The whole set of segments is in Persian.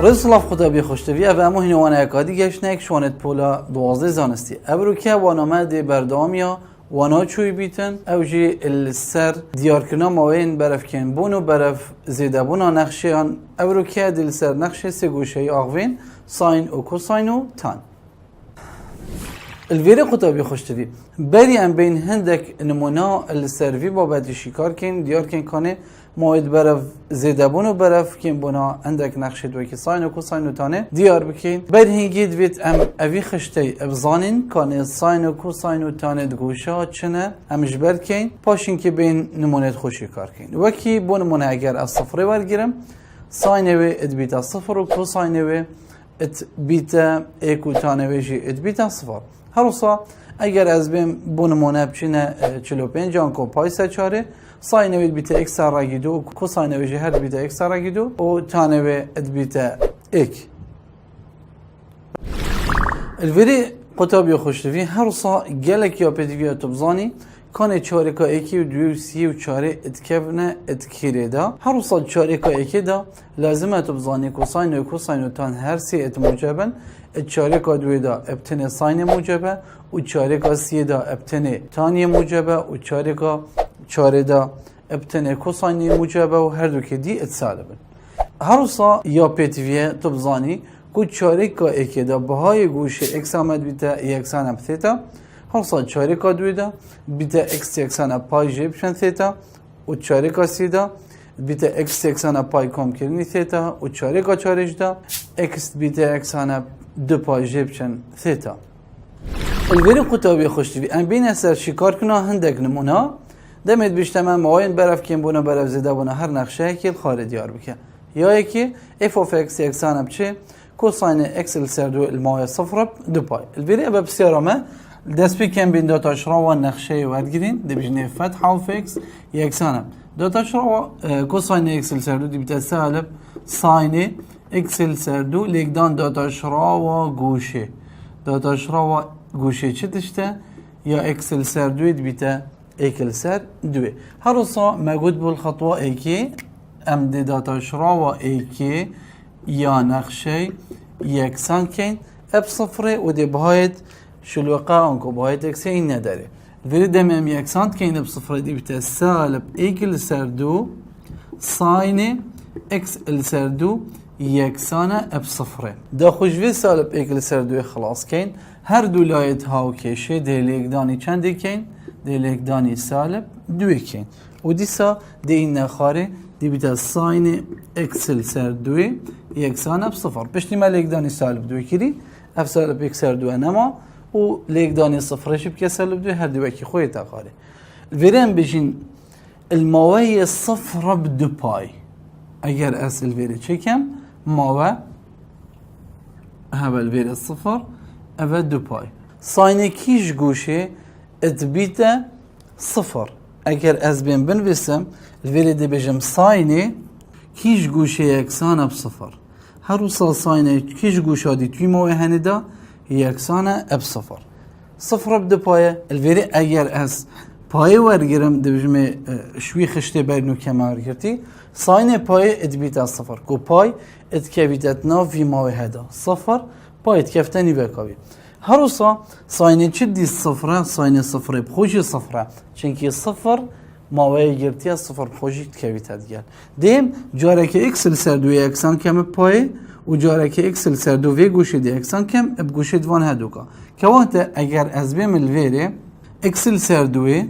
رسلاف خدا بی خوشتوی و امو هنو وانا اکادی گشنه اک شوانت پولا دوازده زانستی ابرو که وانامه دی بردامیا وانا چوی بیتن او جی السر دیار کنا موین برف کن بونو برف زیده بونا نقشیان ابرو که دل سر نقشه سه گوشه آغوین ساین و کوساین و تان الویره قطابی خوشتوی بری ام بین هندک نمونا السروی بابتی شکار کن دیار کن کنه موید برف زیده بونو برف کن بونا هندک نقشه دوی که ساین و کوساین و تانه دیار بکن بر هنگی دوید ام اوی خشتی ابزانین کنه ساین و کوساین و تانه دگوشه چنه همش بر کن پاشین که بین نمونت خوشی کار کن وکی بو نمونه اگر از صفره برگیرم ساین وی ادبیت از صفر و کوساین وی ات بیتا ایک و تانه ویجی ات بیتا صفر هروسا اگر از بیم بو نمونه بچینه 45 جانکو پای سچاره ساین وی بیتا اکس را گیدو کوساین ویجی هر بیتا اکس را گیدو و تانه وی ات بیتا ایک الوری قطابی خوشتوی هروسا گلک یا پدیوی تبزانی کانه چارکا ایکی و دوی و سی و چاره اتکفنه اتکیره دا هر سال چارکا ایکی دا لازمه تبزانی کوساین و کوساین و تان هر سی ات موجبن چارکا دوی دا ابتنه ساین موجبه و چارکا سی دا ابتنه تانی موجبه و چارکا چاره دا ابتنه کوساین موجبه و هر دو که دی اتسالبن هر سال یا پدیوی تبزانی کو چارکا ایکی دا بهای گوشه اکس آمد بیتا یکسان ابتیتا هر سال چارکا دوی دا بیتا اکس یکسان پای جیب شن ثیتا و چارکا سی دا بیتا اکس یکسان پای کم کرنی ثیتا و چارکا چارج دا اکس بیتا یکسان دو پای جیب شن ثیتا الوری قطابی خوشتوی ام بین اثر شکار کنا هندک نمونا دمید بیشتما موین برف کن بونا برف زیده بونا هر نقشه که خارج دیار بکن یا یکی اف اوف اکس یکسان بچه کوساین اکس سر دو الماوی صفر دو پای الوری ابا بسیارمه دست بکن بین دو تاشرا و نقشه وردگیرین دی بجنه فتح و فکس یکسانم دو تاشرا و کوساین اکسل سر دو دی بیت سالب ساین اکسل سر دو لیکدان دو تاشرا و گوشه دو تاشرا و گوشه چه دشته یا اکسل سر دو دی بیت اکل سر دوی هر روزا موجود بالخطوه ایکی ام دی دو تاشرا و ایکی یا نقشه یکسان کن اب صفره و دی باید شلوقا انكو باید اکس این نداره ولی دمیم یکسانت که این بصفره دی بیت سالب ایکل سر دو ساین اکس ال سر دو یکسانه اب صفره دا خوشوی سالب ایکل سر دو خلاص کن هر دو لایت هاو کشه دی لیکدانی چندی کن دی لیکدانی سالب دوی کن و دیسا دی این نخاره دی بیت ساین اکس ال سر دوی یکسانه اب صفر پشتی ما لیکدانی سالب دوی کری اف سالب ایک سر دو نما و لیکدانی صفرش بکسل بدو هر دو کی خوی تقاره الویرم بجین الماوی صفر بدو پای اگر اصل ویره چکم ماوی هبل ویره صفر اوه دو پای ساین کیش گوشه اتبیت صفر اگر از بین بنویسم الویره دی بجم ساین کیش گوشه یکسان اب صفر هر روزا ساین کیش گوشه دی توی ماوی هنده یکسانه اب صفر صفر اب دو پایه الویری اگر از پایه ورگیرم دبیجمه شوی خشته برنو کمه ورگirti ساین پایه ادبیت از صفر کو پای ادکویدت ناو وی ماوی هدا صفر پای ادکفتنی بکاوی هر روزا ساین چه دی صفره ساین صفره بخوشی صفره چنکی صفر ماوی گرتی از صفر بخوشی ادکویدت گل دیم جاره که اکسل سر دو یکسان کمه پایه و جاره که اکسل سر دو وی گوشه دی اکسان کم اب گوشه دوان هدوکا که وقت اگر از بیم الویره اکسل سر دوی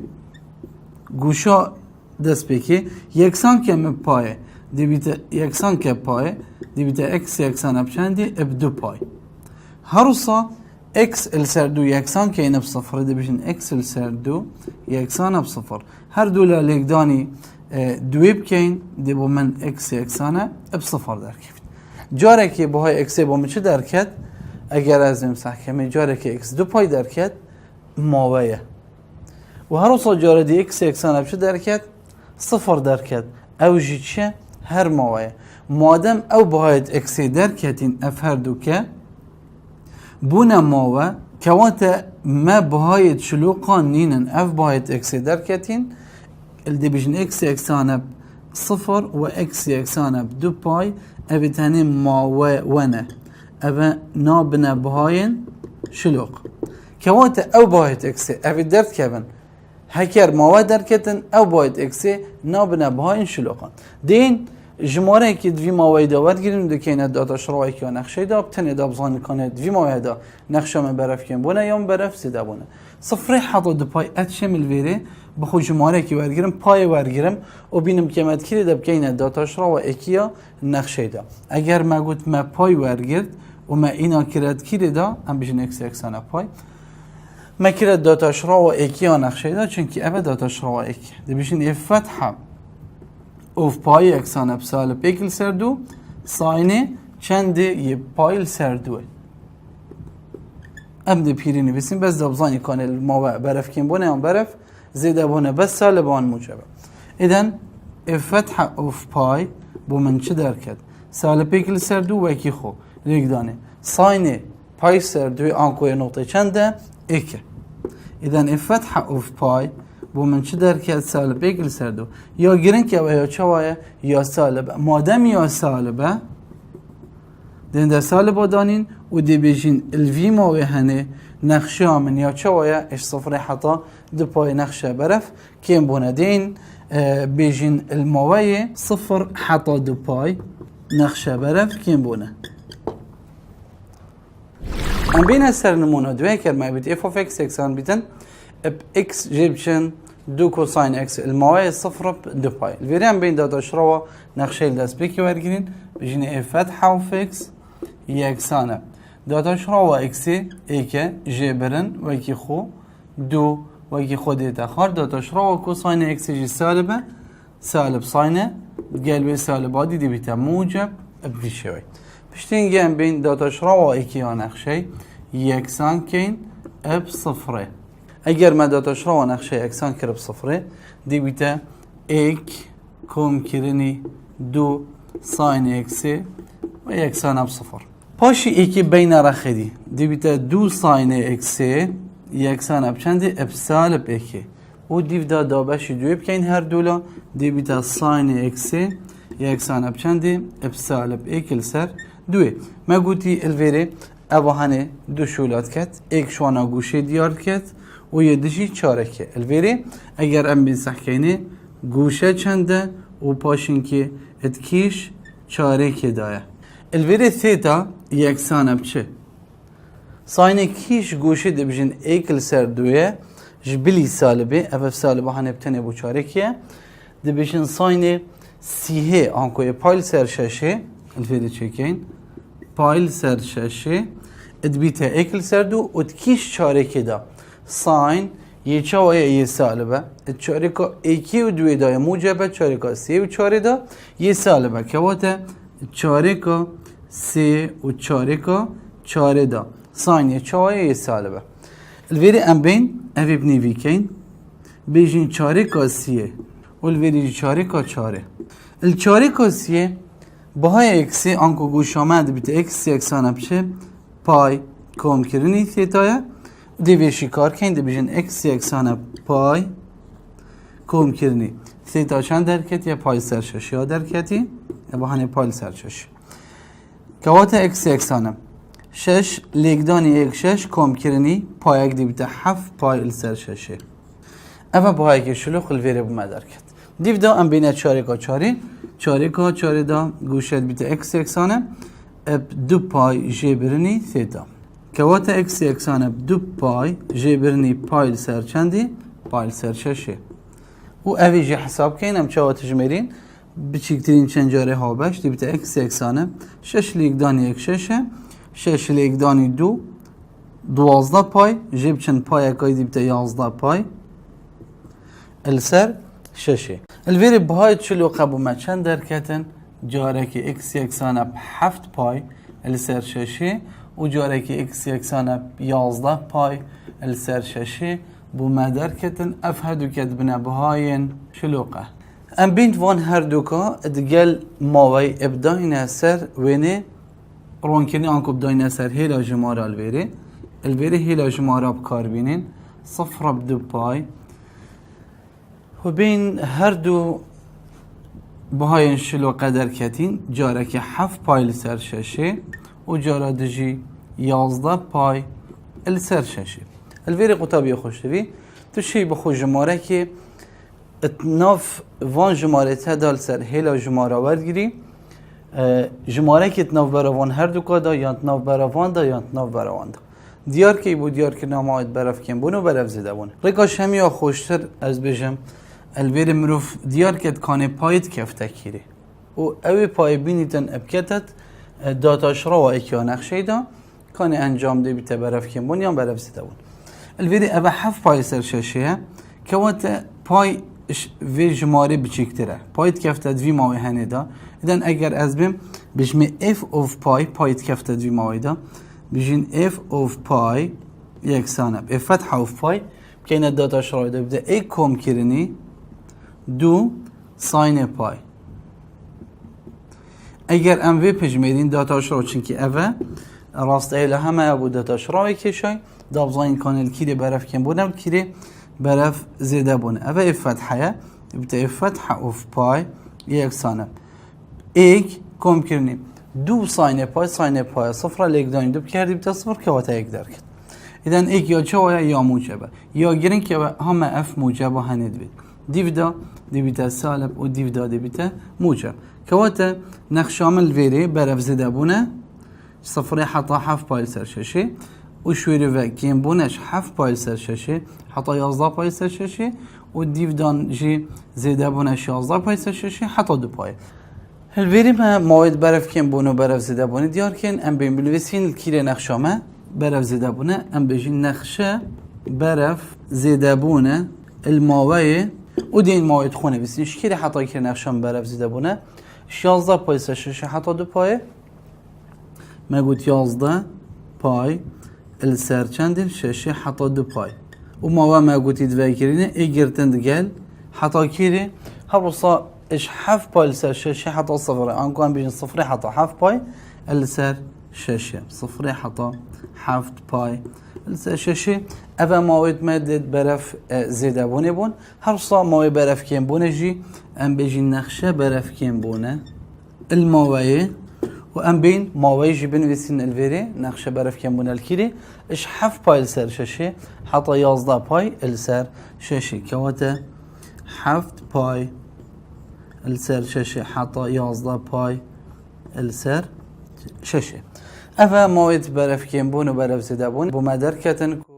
گوشا دست بکی یکسان کم پایه دی بیت یکسان که پایه دی بیت اکس یکسان اب چندی اب دو پای هروسا اکس ال سر دو یکسان که این اب صفر دی بشین اکس ال سر دو یکسان اب صفر هر دولا لیکدانی دوی بکین دی با من اکس یکسانه اب صفر در کفت جاره که باهای اکس با من چه درکت اگر از این سحکمه جاره که اکس دو پای درکت ماویه و هر روز جاره دی اکس یکسان اب چه درکت صفر درکت او جی چه هر ماویه مادم او باید اکس درکتین اف هر دو که بونه ماوه که وقت ما باید شلوقان نینن اف باید اکس درکتین الدی بیجن اکس یکسان اب صفر و اکس یکسان ب دو پای اوی تنی ما و ونه اوه نابنه بهاین شلوق كوات او باید اکسی اوی درد کبن هکر ماوه درکتن او باید اکسی نابنه بهاین شلوقان دین جماره که دوی ماوه دا ورگیریم دو که اینه داتا شروعی که نقشه دا بتنه دا بزانی کنه دوی ماوه دا نقشه من برف کن بونه یا من برف سیده بونه صفره حطا دو پای ات شمل ویره بخو جماره که ورگیرم پای ورگیرم و بینم که مدکیری دا بکه اینه داتا شروعی که نقشه دا اگر ما گوت ما پای ورگرد و ما اینا کرد کیری دا هم بجن اکسی اکسانه پای ما کرد داتا شروع اکی ها نقشه دا چونکه اوه داتا شروع اکی ده بشین اف فتحه اوف پای اکسانه بسالب اکل سر دو ساینه چند یه پایل سر دوه ام ده پیری نویسیم بس دابزانی کانه ما برف کن بونه هم برف زیده بونه بس سالبان موجبه ایدن اف فتحه اوف پای بو من چه در کد سالب اکل سر دو وکی خو ریگ دانه ساینه پای سر دوی آنکوی نقطه چنده اکه ایدن اف فتحه اوف پای بو من چه در که سالب اکل سر دو یا گرن که یا چوایه یا سالبه مادم یا سالبه دین در سالبه دانین و دی بیجین الوی ماوی هنه نقشه من یا چوایه اش صفره حتا دو پای نقشه برف کم بونه دین بیجین الماوی صفر حتا دو پای نقشه برف کم بونه ام بین سر نمونه دوی کرد ما بیت اف اف اکس اکسان بیتن اب اکس جیبشن دو کوساین اکس الماوی صفر دو پای الویری ام بین داتا شروع نقشه دست بکی ورگیرین بجین اف فتحه و فکس یکسانه داتا شروع اکسی ایکه جیبرن وکی خو دو وکی خو دیتا خار داتا شروع کوساین اکسی جی سالبه سالب ساینه قلبی سالب عادی دی بیتا موجب بشوی پشتین گم بین داتا شروع اکی ها نقشه یکسان کین اب صفره اگر ما داتا شروع نقشه یکسان کرب صفره دی بیتا ایک کم کرنی دو ساین اکسی و یکسان اب صفر پاشی ایکی بین رخدی دی بیتا دو ساین اکسی یکسان اب چندی اب سالب اکی و دیو دا دابشی دوی بکین هر دولا دی بیتا ساین اکسی یکسان اب چندی اب سالب اکل سر دوی ما گوتی الویره اوه هنه دو شولات کت ایک شوانا گوشه دیار کت و یه دشی چاره که الویره اگر ام بین سحکینه گوشه چنده و پاشین که اتکیش چاره که دایه الویره ثیتا یکسانه بچه ساینه کیش گوشه دی بجن ایکل سر دویه جبلی سالبه افف سالبه هنه بتنه بو چاره که دی بجن ساینه سیه آنکوی پایل سر ششه الویره چکین پایل سر ششه ادبیته اکل سر دو ادکیش چاره که دا ساین یه چاوه یه سالبه چاره که ایکی و دوی دای موجبه چاره که سی و چاره دا یه سالبه که واته چاره که سی و چاره که چاره دا ساین یه چاوه یه سالبه الویری ام بین اوی بنی ویکین بیجین چاره که سیه و الویری چاره که چاره الچاره که سیه باهای اکسی آنکو گوش آمد بیت اکسی اکسانه بشه پای کم کرنی تیتایه دیویشی کار کن دی بیجن اکسی اکسانه پای کم کرنی تیتا چند درکت یا پای سرششی ها درکتی یا باهانه پای سرششی کوات اکسی اکسانه شش لیگدانی یک شش کم کرنی پای اک دی بیت هفت پای سرششی اما باهای که شلوخ الویره بومه درکت دیو دا ام بینه چاره که چاره دا گوشت بیت اکس اکسانه اب دو پای جبرنی ثیتا کوات اکس اکسانه اب دو پای جبرنی پایل سر چندی پایل سر ششه و اوی جی حساب کن ام چاوات جمرین بچیکترین چند جاره ها بش دی بیت اکس اکسانه شش لیگدانی یک ششه شش لیگدانی دو 12 پای جب چند پای اکای دی بیت 11 پای السر ششه الویری بهای چلو قبو ما چند درکتن جاره که اکس یکسانه 7 پای السر ششه و جاره که اکس یکسانه 11 پای السر ششه بو ما درکتن افهدو کت بنا بهاین شلوقه ام بینت وان هر دوکا ادگل ماوی ابداین سر وینه رونکنی آنکو ابداین سر هیلا جماره الویری هیلا جماره بکار بینین صفر بدو پای و بین هر دو بهای شلو قدر کتین جاره که 7 پای لسر ششه و جاره دجی 11 پای لسر ششه الویری قطابی خوشتوی تو شی بخو جماره که اتناف وان جماره تدال سر هیلا جماره وردگیری جماره که اتناف براوان هر دو کادا یا اتناف براوان دا یا اتناف براوان دا دیار که بود دیار که ناماید برف کن بون و برف زده بون ریکاش همی ها خوشتر از بجم الویر مروف دیار که کانه پایت کفته کیره و اوی پای بینیتن ابکتت داتاش را و اکیا نقشه دا کانه انجام ده بیته برف کن بون یا برف زده بون الویر اوه 7 پای سر ششه که وقت پای وی جماره بچکتره پایت کفتت وی ماوی هنه دا ایدن اگر از بیم بجمه f of پایت کفتت وی ماوی دا بجین f of پای یک سانه f فتح of پای که این داتاش را ده بده ای کم کرنی دو ساین پای اگر ام وی پجمیدین داتاش را چنکی اوه راست ایله همه ابو داتاش را کشای دابزاین کانل کیره برف کن بودم کیره برف زیده بونه اوه اف فتحه بتا اف فتح of پای یک سانه ایک کم کرنیم دو ساین پای صفر لیک داین دو کردی بتا صفر که واتا یک در کرد ایدن ایک یا چه یا موجبه یا گرین که همه اف موجبه هنید بید دیودا دیویتا سالب و دیودا دیویتا موجب که واتا نقشامل ویری برف زیده بونه صفر حتا 7 پای سر ششه و شویری و کیم بونش 7 پای سر ششه حتی 11 پای سر ششه و دیودان جی زیده بونش 11 پای سر ششه حتی 2 پای هل بریم مواد برف کیم بونو برف زیده بونه دیار کن ام بین بلویسین کیره نقشامه برف زیده بونه ام بجین نقشه برف زیده بونه الماوی و دین مواد خونه بسین شکیره حتی کیره نقشام برف زیده بونه 11 پای سر ششه حتی 2 پای ما قلت 11 پای السر چندین ششه حتی 2 پای و ما قلت دوای کرینه ایگرتن دگل حتی کیره هر روصا اش 7 پای السر ششه حتی صفر آنکو هم بیجن صفر حتی 7 پای السر ششه صفر حتی 7 پای السر ششه اوه مواد مدد برف زیده بونه بون هر روصا مواد برف کم بونه جی ام بیجن نقشه برف کم بونه الموایه و ام بین ماوی جی بنویسین الویری نقشه برف کم بونه الکیری اش 7 پای السر ششه حتی 11 پای السر ششه که واتا 7 پای السر ششه حتی 11 پای السر ششه اوه موید برف کم بون و برف زیده بون بو مدر کتن کو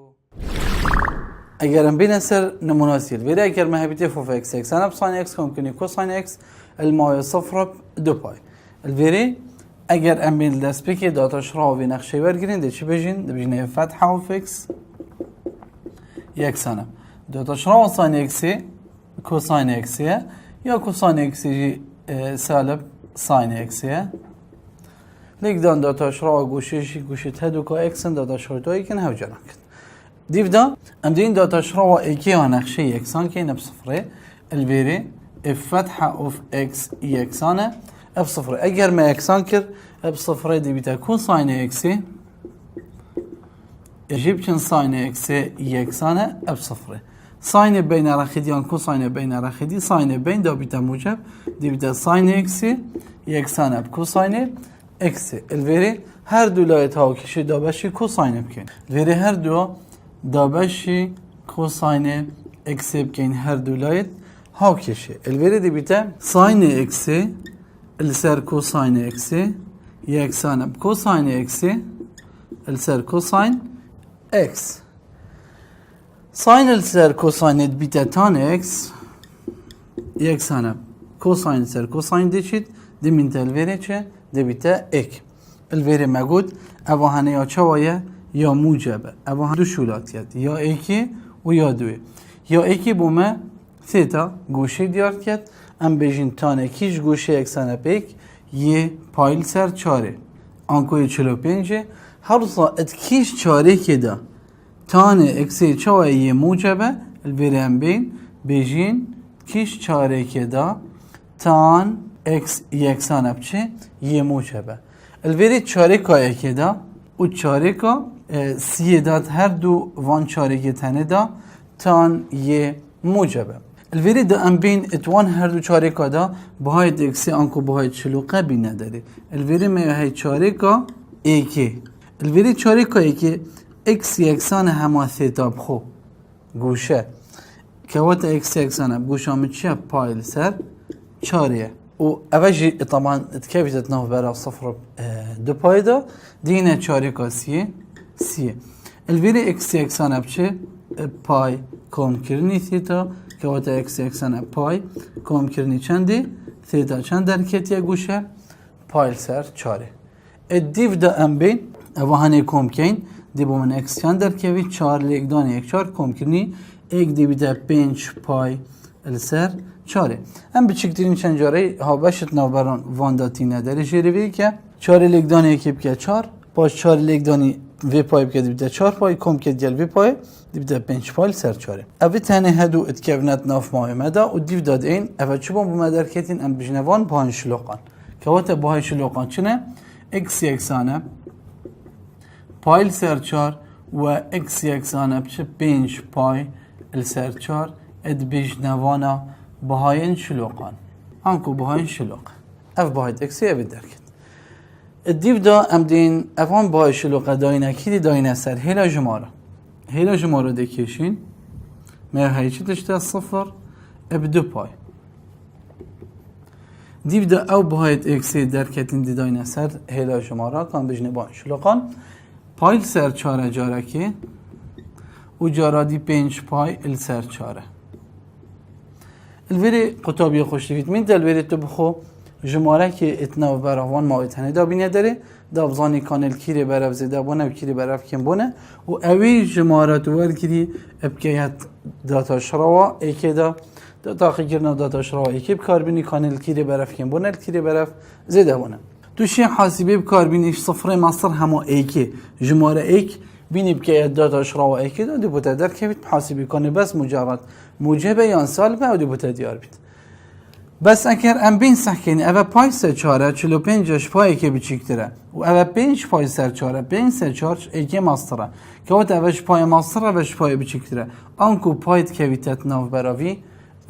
اگر ام بین سر نموناسی الویری اگر مهبیتی فوف اکس اکس انا بساین اکس کم کنی کوساین اکس الماوی صفر 2 پای الویری اگر ام بین دست بکی داتاش را و نقشه برگیرین ده چی بجین؟ ده بجین فتح و فکس یک سنم داتاش را و ساین اکسی کوساین اکسیه یا کوساین اکسی سالب ساین اکسیه لیک دان داتاش را و گوشی تدو که اکسن داتاش را دوی کن هاو جران کن دیو دا ام دین داتاش را و ایکی ها نقشه یکسان که نب صفره الویری فتح و اکس یکسانه اف صفر اگر ما یکسان کرد اف صفر دی بیتا کوساین اکسی اجیب چن ساین اکسی یکسانه اف صفر ساین بین رخیدیان کوساین بین رخیدی ساین بین دا بیتا موجب دی بیتا ساین اکسی یکسانه اب کوساین اکسی الویری هر دو لایت ها کشی دابشی کوساین بکن الویری هر دو دابشی کوساین اکسی بکن هر دو لایت ها کشی الویری دی بیتا ساین اکسی السر کوساین اکسی یکسان کوساین اکسی السر کوساین اکس ساین السر کوساین بیتا تان اکس یکسان کوساین سر کوساین دیشید دیمین الویری چه دی بیتا اک الویری مگود اوهانه یا چوایه یا موجبه اوهانه دو شولاتیت یا اکی و یا دوی یا اکی بومه ثیتا گوشه دیار کرد ام بیجین تانه کیش گوشه یکسانه پیک یه پایل سر چاره آنکوی 45 هر ساعت کیش چاره که دا تانه اکسی چوه یه موجبه الویری ام بین بیجین کیش چاره که دا تان اکس یکسانه بچه یه موجبه الویری چاره که که دا او چاره که سیه داد هر دو وان چاره که تنه دا تان یه موجبه الوری دا ام بین اتوان هر دو چارکا دا بهایت اکسی آنکو بهایت شلوقه بین نداره الوری میوه چارکا ایکی الوری چارکا ایکی اکس یکسان همه ثیتا بخو گوشه که وقت اکس یکسانه بگوشه همه چیه پایل سر چاریه و اوجی طبعا تكيف تتناف برا صفر دو بايدا دينا چاركا سيه الفيري اكس يكسانه بچه باي كوم كرني ثيتا كواتا اكس يكسانه باي كوم كرني چندي ثيتا چند دركتيا گوشه بايل سر چاره الديف دا ام بين اوهاني كوم كين دي بو من اكس چند دركوي چار ليك داني اك چار كوم كرني اك دي بدا 5 باي السر چاره هم بچکترین چند جاره ها بشت نوبران وانداتی نداره جریوی که چاره لگدانی اکیب که چار باش چاره لگدانی وی پای بکه دیبده چار پای کم که دیل وی پای دیبده 5 پای سر چاره اوی تنه هدو اتکونت ناف ماه مده و دیو داد این اوی چوبان بومدر کتین ام بجنوان باهن شلوقان که وقت باهن شلوقان چنه اکس یکسانه پایل سر چار و اکس یکسانه بچه 5 پای السر چار اد بجنوانا بهاين شلوقان هانكو بهاين شلوق اف باهيت اكسي اف دركت الديف دا ام دين افان باهي شلوقه داينه كيدي داينه سر هيلا جمارة دكيشين ما هاي چه تشتا صفر اب دو باي ديف دا او باهيت اكسي دركتين دي داينه سر هيلا جمارة كان بجنه باهي شلوقان پایل سر چاره جاره که و جاره دی 5 پای ال سر چاره الوری قطابی خوشتیفید من دل وری تو بخو جماره که اتنا و براوان ما اتنه دا بینه داره دابزانی کانل کیری برف زده بونه و کیری برف کم بونه و اوی جماره تو ورگیری ابکیت داتا شراوا ایکی دا داتا خیگرنا داتا شراوا ایکی بکار بینی کانل کیری برف کم بونه کیری برف زده بونه توشی حاسبی بکار بینیش صفر مصر همه ایکی جماره ایک بینی بکیت داتا شراوا ایکی دا دی بوده در که بیت حاسبی کنه بس مجرد موجبه یان سالبه و دی بوده دیار بیت بس اگر ام بین سحکینی اوه پای سر چاره 45 پای که بچیکتره و اوه 5 پای سر چاره 5 سر چاره ایکی ماستره که وقت اوهش پای ماستره اوهش پای بچیکتره آنکو پایت که ویتت ناف براوی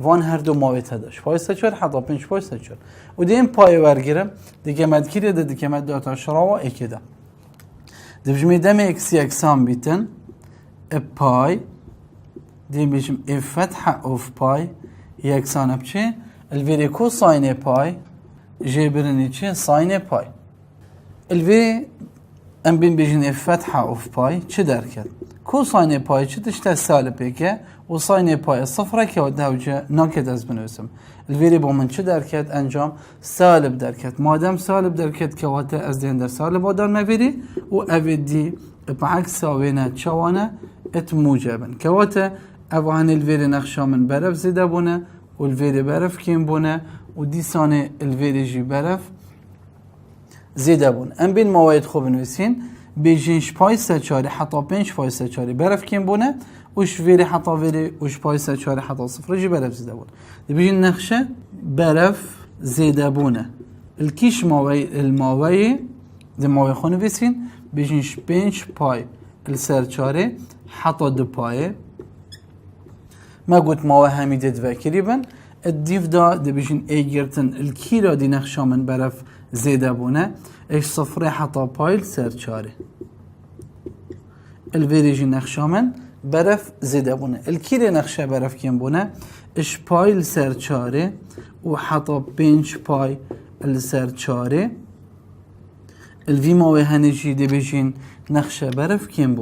وان هر دو ماویت داشت پای سر چاره حتی 5 پای سر چاره و دیم پای ورگیرم دیگه مدکیره ده دیگه مد داتا شراوا ایکی ده دبجمی دم اکسی اکسام بیتن پای دیم بیشم اف فتحه اوف پای یکسانه بچه الوری کو ساین پای جبرنی چه ساین پای الوری ام بین بیشن اف فتحه اوف پای چه درکد کو ساین پای چه تشته سالبه که و ساین پای صفره که و دوجه ناکد از بنویسم الوری با من چه درکد انجام سالب درکد مادم سالب درکد که واته از دین در سالب آدار مویری و اویدی بعکس ساوینه چوانه ات موجبن که واته اوان الوری نقشا من برف زیده بونه و الوری برف کیم بونه و دیسانه الوری جی برف زیده بونه ام بین موارد خوب نویسین بیجینش پای سچاری حتی 5 پای سچاری برف کیم بونه وش ویری حتی ویری وش پای سچاری حتی صفر جی برف زیده بونه بیجین نقشه برف زیده بونه الکیش الماوی دی ماوی خو نویسین بیجینش 5 پای السرچاره حتی 2 پای ما قلت ما وهمي تذكري بن الديف دا دبيجن ايجرتن الكيرا دي نخشا من برف زيدا بونه ايش صفري حطا بايل سر چاره الفيريجي نخشا من برف زيدا بونه الكيرا نخشا برف كين بونه ايش بايل سر چاره و حطا 5 باي السر چاره الفي ما وهنجي دبيجن نخشا برف كين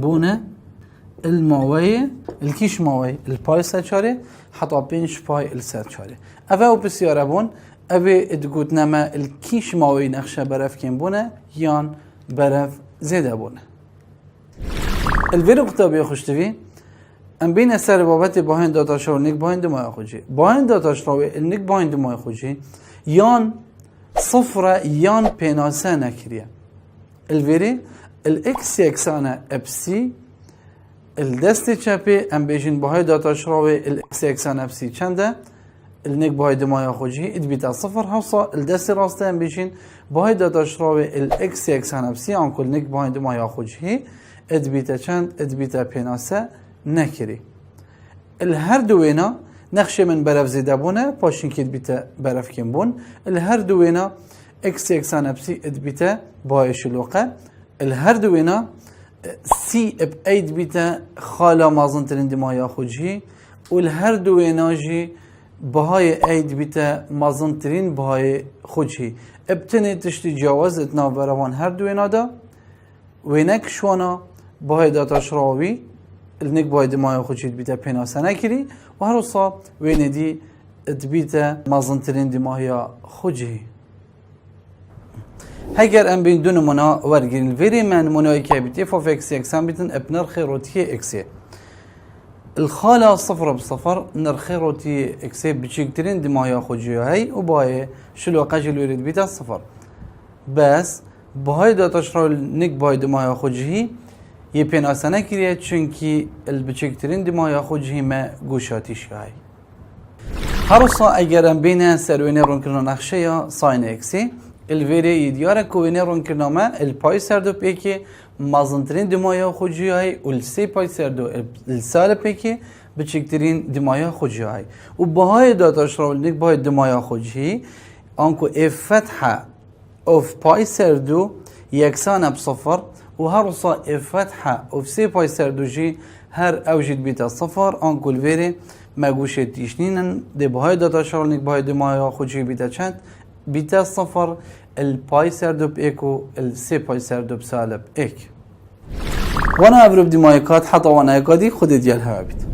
بونه الماوی الکیش ماوی الپای سرچاره حتی 5 پای السرچاره اوه بسیاره بون اوه ادگوت نما الکیش ماوی نقشه برف کن بونه یان برف زیده بونه الویرو قطابی خوشتوی ام بین اثر بابت باهن داتاشراو نیک باهن دو ماه خوشی باهن داتاشراو النیک باهن دو ماه خوشی یان صفر یان پیناسه نکریه الویری الاکس یکسانه ابسی الدست چپی ام بیشین باهای داتا شراوی الاکس اکسان افسی چنده النک باهای دمای خوشی ادبیتا صفر حوصا الدست راسته ام بیشین باهای داتا شراوی الاکس اکسان افسی آنکل نک باهای دمای خوشی ادبیتا چند ادبیتا پیناسه نکری الهر دوینا نقش من برف زیده بونه پاشین که بیته برف کم بون الهر دوینا اکس اکسان ابسی اد بیته باعش الوقع الهر دوینا سی اب اید بیته خالا مازن ترین دمایا خوجی و الهر دوینا جی بهای اید بیته مازن ترین بهای خوجی ابتنی تشتی جواز اتنا بروان هر دوینا دا وینک شوانا بهای داتاش راوی النك باید مایا خوشید بیته پناسه نکری و هر روزا ویندی ادبیته مازنترین دمایا خوجی. هگر ام بین دو نمونه ورگیرین وری من نمونه که بیتی فوفکس یکسان بیتن اب نرخ روتی اکسی. الخاله صفر بصفر نرخ روتی اکسی بچکترین دمایا خوجی هی و بای شلو قجل ورید بیته صفر. بس بهای داتاش را نک باید دمایا خوجی یه پناسه نکریه چونکی البچکترین دمایا خوجی ما گوشاتیش هی. هر روزا اگرم بین سروینه رون کردن نقشه یا ساین اکسی الویره ایدیاره کوینه رون کردن ما الپای سردو پیکی مازنترین دمایا خوجی های السی پای سردو السال پیکی بچکترین دمایا خوجی های و بهای داتاش را نک باید دمایا خوجی آنکو فتحه اف پای سردو یکسان بصفر و هر روزا فتحه و سی پای سردوجی هر اوجد بیتا صفر آن کل ویره مگوشه تیشنینن ده بهای داتا شارلنک بهای دمایا خوجی بیتا چند بیتا صفر الپای سردوب ایک و السی پای سردوب سالب ایک وانا ابرو بدمايكات حتى وانا يقادي خد ديالها بيت